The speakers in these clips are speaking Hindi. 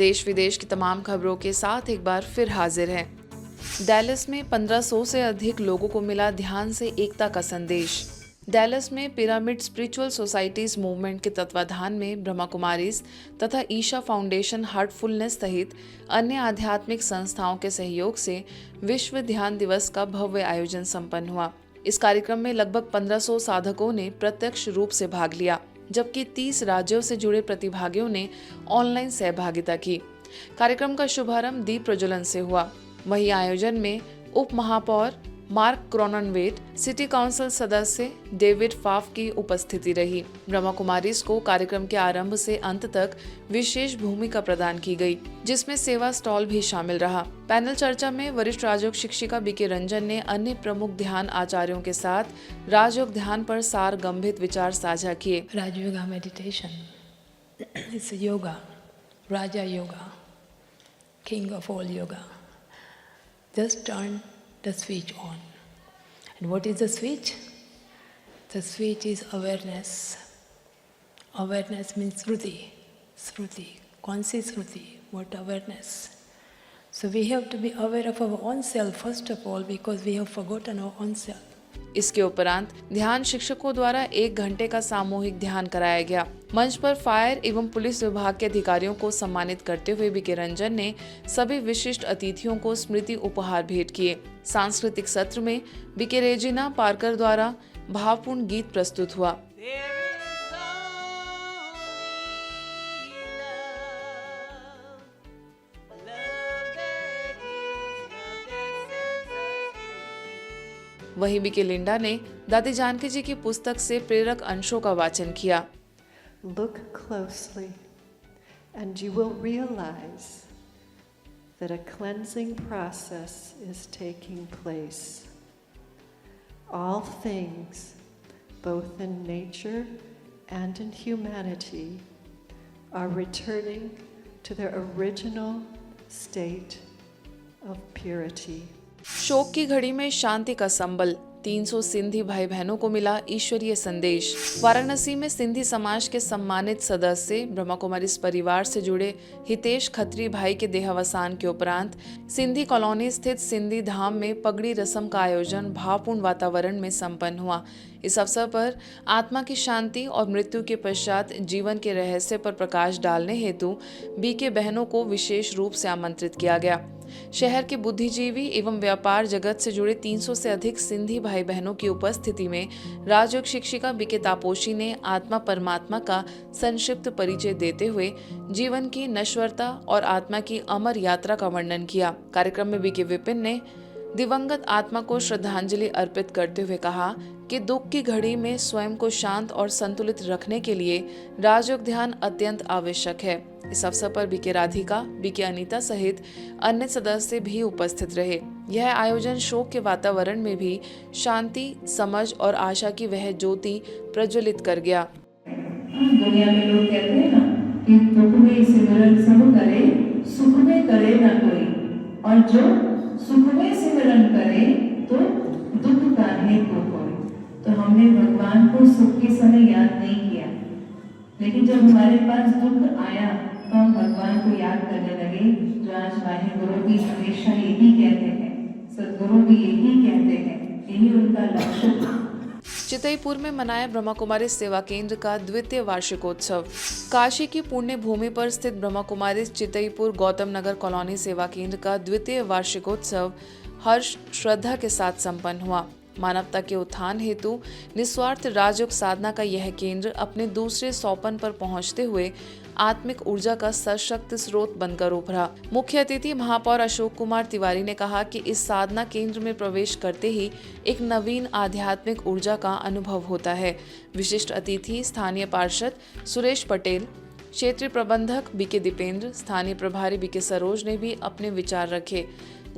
देश विदेश की तमाम खबरों के साथ एक बार फिर हाजिर हैं। डैलस में 1500 से अधिक लोगों को मिला ध्यान से एकता का संदेश। डैलस में पिरामिड स्पिरिचुअल सोसाइटीज मूवमेंट के तत्वाधान में ब्रह्मा कुमारीज तथा ईशा फाउंडेशन हार्टफुलनेस सहित अन्य आध्यात्मिक संस्थाओं के सहयोग से विश्व ध्यान दिवस का भव्य आयोजन संपन्न हुआ। इस कार्यक्रम में लगभग 1500 साधकों ने प्रत्यक्ष रूप से भाग लिया, जबकि 30 राज्यों से जुड़े प्रतिभागियों ने ऑनलाइन सहभागिता की। कार्यक्रम का शुभारंभ दीप प्रज्वलन से हुआ। वहीं आयोजन में उप महापौर मार्क क्रोननवेट, सिटी काउंसिल सदस्य डेविड फाफ की उपस्थिति रही। ब्रह्मा कुमारीज को कार्यक्रम के आरंभ से अंत तक विशेष भूमिका प्रदान की गई, जिसमें सेवा स्टॉल भी शामिल रहा। पैनल चर्चा में वरिष्ठ राजयोग शिक्षिका बीके रंजन ने अन्य प्रमुख ध्यान आचार्यों के साथ राजयोग ध्यान पर सारगंभित विचार साझा किए। Rajyoga meditation is yoga, Raja yoga, king of all yoga. Just turn the switch on. And what is the switch? The switch is awareness. Awareness means Shruti. Shruti. कौन सी Shruti? What awareness? So we have to be aware of our own self first of all, because we have forgotten our own self. इसके उपरांत ध्यान शिक्षकों द्वारा 1 घंटे का सामूहिक ध्यान कराया गया। मंच पर फायर एवं पुलिस विभाग के अधिकारियों को सम्मानित करते हुए बीके रंजन ने सभी विशिष्ट अतिथियों को स्मृति उपहार भेंट किए। सांस्कृतिक सत्र में बीके रेजिना पार्कर द्वारा भावपूर्ण गीत प्रस्तुत हुआ। वहीं बीके लिंडा ने दादी जानकी जी की पुस्तक से प्रेरक अंशों का वाचन किया। Look closely and you will realize that a cleansing process is taking place. All things, both in nature and in humanity, are returning to their original state of purity. शोक की घड़ी में शांति का संबल। 300 सिंधी भाई बहनों को मिला ईश्वरीय संदेश। वाराणसी में सिंधी समाज के सम्मानित सदस्य ब्रह्मा कुमारीज परिवार से जुड़े हितेश खत्री भाई के देहावसान के उपरांत सिंधी कॉलोनी स्थित सिंधी धाम में पगड़ी रस्म का आयोजन भावपूर्ण वातावरण में संपन्न हुआ। इस अवसर पर आत्मा की शांति और मृत्यु के पश्चात जीवन के रहस्य पर प्रकाश डालने हेतु बीके बहनों को विशेष रूप से आमंत्रित किया गया। शहर के बुद्धिजीवी एवं व्यापार जगत से जुड़े 300 से अधिक सिंधी भाई बहनों की उपस्थिति में राजयोग शिक्षिका बीके तापोशी ने आत्मा परमात्मा का संक्षिप्त परिचय देते हुए जीवन की नश्वरता और आत्मा की अमर यात्रा का वर्णन किया। कार्यक्रम में बीके विपिन ने दिवंगत आत्मा को श्रद्धांजलि अर्पित करते हुए कहा कि दुख की घड़ी में स्वयं को शांत और संतुलित रखने के लिए राजयोग ध्यान अत्यंत आवश्यक है। इस अवसर पर बीके राधिका, बीके अनीता सहित अन्य सदस्य भी उपस्थित रहे। यह आयोजन शोक के वातावरण में भी शांति, समझ और आशा की वह ज्योति प्रज्वलित कर गया। दुनिया में लोग कहते हैं ना कि दुख में सिमरन सब करे, सुख में करे ना कोई, और जो सुख में सिमरन करे तो दुख काहे को कोई। तो हमने भगवान को सुख के समय याद नहीं किया, लेकिन जब हमारे पास दुख आया तो हम भगवान को याद करने लगे। जो आज वाहिगुरु भी हमेशा यही कहते हैं, सदगुरु भी यही कहते हैं, यही उनका लक्ष्य था। चितईपुर में मनाया ब्रह्मा कुमारी सेवा केंद्र का द्वितीय वार्षिकोत्सव। काशी की पुण्य भूमि पर स्थित ब्रह्मा कुमारी चितईपुर गौतम नगर कॉलोनी सेवा केंद्र का द्वितीय वार्षिकोत्सव हर्ष श्रद्धा के साथ संपन्न हुआ। मानवता के उत्थान हेतु निस्वार्थ राजयोग साधना का यह केंद्र अपने दूसरे सोपान पर पहुंचते हुए आत्मिक ऊर्जा का सशक्त स्रोत बनकर उभरा। मुख्य अतिथि महापौर अशोक कुमार तिवारी ने कहा कि इस साधना केंद्र में प्रवेश करते ही एक नवीन आध्यात्मिक ऊर्जा का अनुभव होता है। विशिष्ट अतिथि स्थानीय पार्षद सुरेश पटेल, क्षेत्रीय प्रबंधक बीके दीपेंद्र, स्थानीय प्रभारी बीके सरोज ने भी अपने विचार रखे।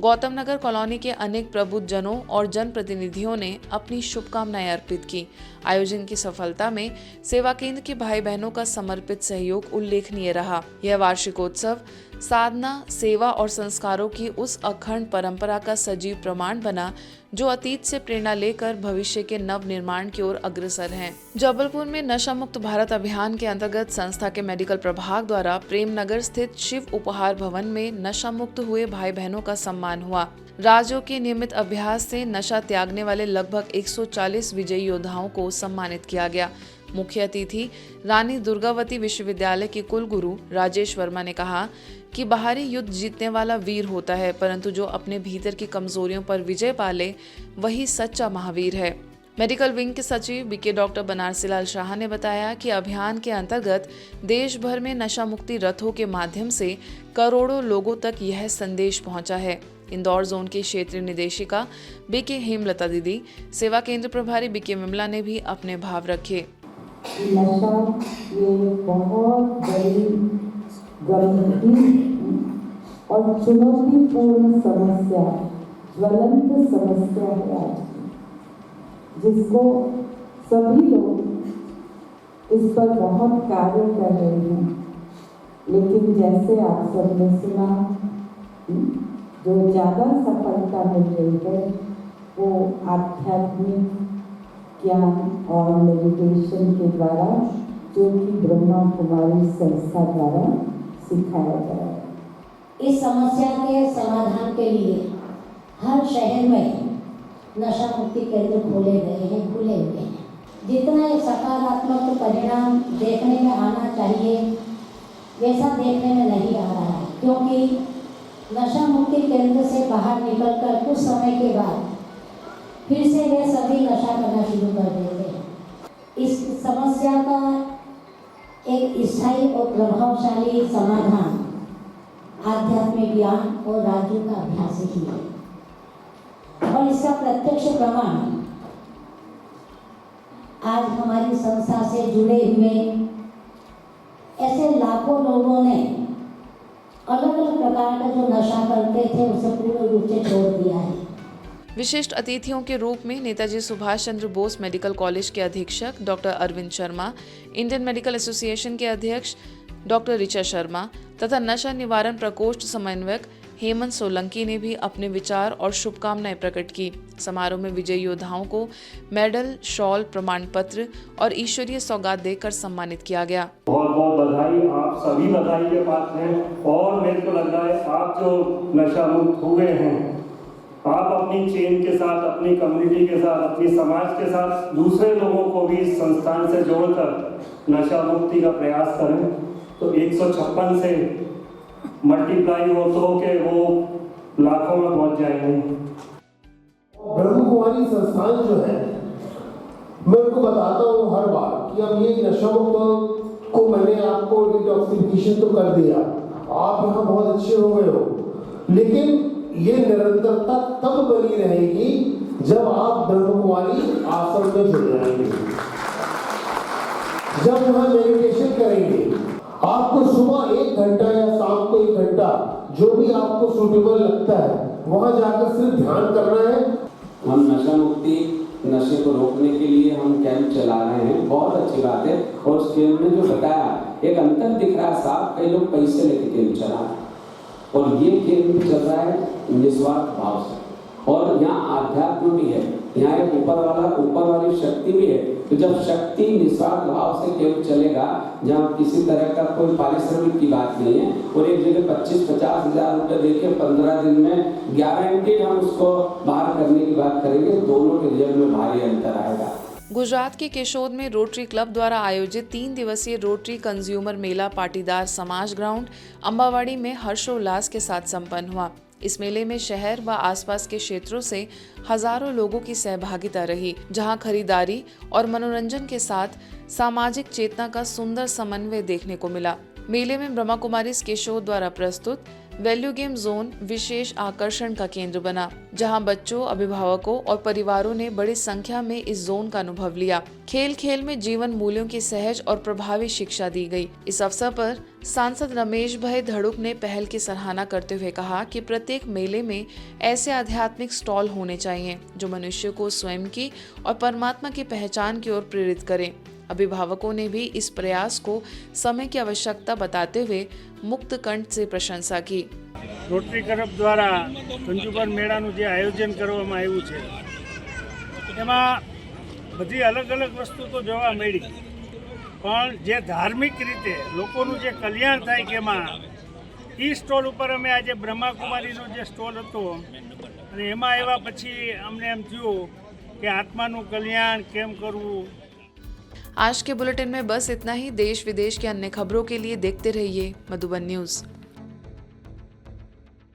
गौतम नगर कॉलोनी के अनेक प्रबुद्ध जनों और जनप्रतिनिधियों ने अपनी शुभकामनाएं अर्पित की। आयोजन की सफलता में सेवा केंद्र के भाई बहनों का समर्पित सहयोग उल्लेखनीय रहा। यह वार्षिकोत्सव साधना, सेवा और संस्कारों की उस अखंड परंपरा का सजीव प्रमाण बना जो अतीत से प्रेरणा लेकर भविष्य के नव निर्माण की ओर अग्रसर हैं। जबलपुर में नशा मुक्त भारत अभियान के अंतर्गत संस्था के मेडिकल प्रभाग द्वारा प्रेमनगर स्थित शिव उपहार भवन में नशा मुक्त हुए भाई बहनों का सम्मान हुआ। राज्यों के नियमित अभ्यास से नशा त्यागने वाले लगभग 140 विजयी योद्धाओं को सम्मानित किया गया। मुख्य अतिथि रानी दुर्गावती विश्वविद्यालय के कुलगुरु राजेश वर्मा ने कहा कि बाहरी युद्ध जीतने वाला वीर होता है, परंतु जो अपने भीतर की कमजोरियों पर विजय पाले वही सच्चा महावीर है। मेडिकल विंग के सचिव बीके डॉक्टर बनारसी लाल शाह ने बताया कि अभियान के अंतर्गत देश भर में नशा मुक्ति रथों के माध्यम से करोड़ों लोगों तक यह संदेश पहुंचा है। इंदौर जोन की क्षेत्रीय निदेशिका बीके हेमलता दीदी, सेवा केंद्र प्रभारी बीके विमला ने भी अपने भाव रखे। नशा ये बहुत बड़ी गंभीर और चुनौतीपूर्ण समस्या, ज्वलंत समस्या है आज की, जिसको सभी लोग इस पर बहुत कार्य कर रहे हैं। लेकिन जैसे आप सबने सुना, जो ज़्यादा सफलता मिल रही है वो आध्यात्मिक ज्ञान और मेडिटेशन के द्वारा, जो कि ब्रह्मा कुमारी संस्था द्वारा सिखाया गया है। इस समस्या के समाधान के लिए हर शहर में नशा मुक्ति केंद्र खोले गए हैं, खुले हुए हैं। जितना एक सकारात्मक परिणाम देखने में आना चाहिए वैसा देखने में नहीं आ रहा है, क्योंकि नशा मुक्ति केंद्र से बाहर निकलकर कुछ समय के बाद फिर से वे सभी नशा करना शुरू कर देते हैं। इस समस्या का एक स्थायी और प्रभावशाली समाधान आध्यात्मिक ज्ञान और राज्यों का अभ्यास ही है, और इसका प्रत्यक्ष प्रमाण आज हमारी संस्था से जुड़े हुए ऐसे लाखों लोगों ने अलग अलग प्रकार का जो नशा करते थे उसे पूर्ण रूप से छोड़ दिया है। विशिष्ट अतिथियों के रूप में नेताजी सुभाष चंद्र बोस मेडिकल कॉलेज के अधीक्षक doctor Arvind Sharma, Indian medical association के अध्यक्ष डॉक्टर ऋचा शर्मा तथा नशा निवारण प्रकोष्ठ समन्वयक हेमंत सोलंकी ने भी अपने विचार और शुभकामनाएं प्रकट की। समारोह में विजयी योद्धाओं को मेडल, शॉल, प्रमाण पत्र और ईश्वरीय सौगात देकर सम्मानित किया गया। बहुत बहुत बधाई, आप सभी बधाई के पात्र हैं। और मेरे को लग रहा है आप जो नशा मुक्त हुए हैं, आप अपनी चेन के साथ, अपनी कम्युनिटी के साथ, अपनी समाज के साथ दूसरे लोगों को भी इस संस्थान से जोड़कर नशा मुक्ति का प्रयास करें, तो 156 से मल्टीप्लाई हो तो के वो लाखों में पहुंच जाएंगे। ब्रह्म कुमारी संस्थान जो है, मैं उनको बताता हूँ हर बार कि अब ये नशा मुक्त को मैंने आपको डिटॉक्सिफिकेशन तो कर दिया, आप यहाँ बहुत अच्छे हो गए हो, लेकिन ये निरंतरता तब बनी रहेगी जब आप ब्रह्म कुमारी आश्रम में जुड़ जाएंगे, जब वहाँ मेडिटेशन करेंगे। आपको सुबह 1 घंटा या शाम को 1 घंटा जो भी आपको सूटेबल लगता है वहाँ जाकर सिर्फ ध्यान करना है। हम नशा मुक्ति, नशे को रोकने के लिए हम कैंप चला रहे हैं, बहुत अच्छी बात है। और उस कैंप में जो बताया, एक अंतर दिख रहा है साफ, कई लोग पैसे लेके कैंप चला रहे हैं और ये कैंप चल रहा है निस्वार्थ भाव से। और यहाँ आध्यात्म भी है, यहाँ एक ऊपर वाली शक्ति भी है। तो जब शक्ति निस्वार्थ भाव से कैंप चलेगा, जहाँ किसी तरह का कोई पारिश्रमिक की बात नहीं है, और एक जगह 25-50 हजार रुपये देके 15 दिन में गारंटेड हम उसको बाहर करने की बात करेंगे, दोनों के रिजल्ट में भारी अंतर आएगा। गुजरात के केशोद में रोटरी क्लब द्वारा आयोजित 3 दिवसीय रोटरी कंज्यूमर मेला पाटीदार समाज ग्राउंड अंबावाड़ी में हर्षोल्लास के साथ संपन्न हुआ। इस मेले में शहर व आसपास के क्षेत्रों से हजारों लोगों की सहभागिता रही, जहां खरीदारी और मनोरंजन के साथ सामाजिक चेतना का सुंदर समन्वय देखने को मिला। मेले में ब्रह्मा कुमारी केशोद द्वारा प्रस्तुत वैल्यू गेम जोन विशेष आकर्षण का केंद्र बना, जहां बच्चों, अभिभावकों और परिवारों ने बड़ी संख्या में इस जोन का अनुभव लिया। खेल खेल में जीवन मूल्यों की सहज और प्रभावी शिक्षा दी गई। इस अवसर पर सांसद रमेश भाई धड़ुक ने पहल की सराहना करते हुए कहा कि प्रत्येक मेले में ऐसे आध्यात्मिक स्टॉल होने चाहिए जो मनुष्य को स्वयं की और परमात्मा की पहचान की ओर प्रेरित करें। अभिभावकों ने भी इस प्रयास को समय की आवश्यकता बताते हुए मुक्त कंठ से प्रशंसा की। રોટરી ક્લબ દ્વારા કંજુબર મેળાનું જે આયોજન કરવામાં આવ્યું છે એમાં બધી અલગ અલગ વસ્તુ તો જોવા મળી, પણ જે ધાર્મિક રીતે લોકોનું જે કલ્યાણ થાય કે એમાં એ સ્ટોલ ઉપર અમે આજે બ્રહ્માકુમારીનો જે સ્ટોલ હતો અને એમાં આવ્યા પછી અમને એમ થયું કે આત્માનું કલ્યાણ કેમ કરવું। आज के बुलेटिन में बस इतना ही। देश विदेश की अन्य खबरों के लिए देखते रहिए मधुबन न्यूज़।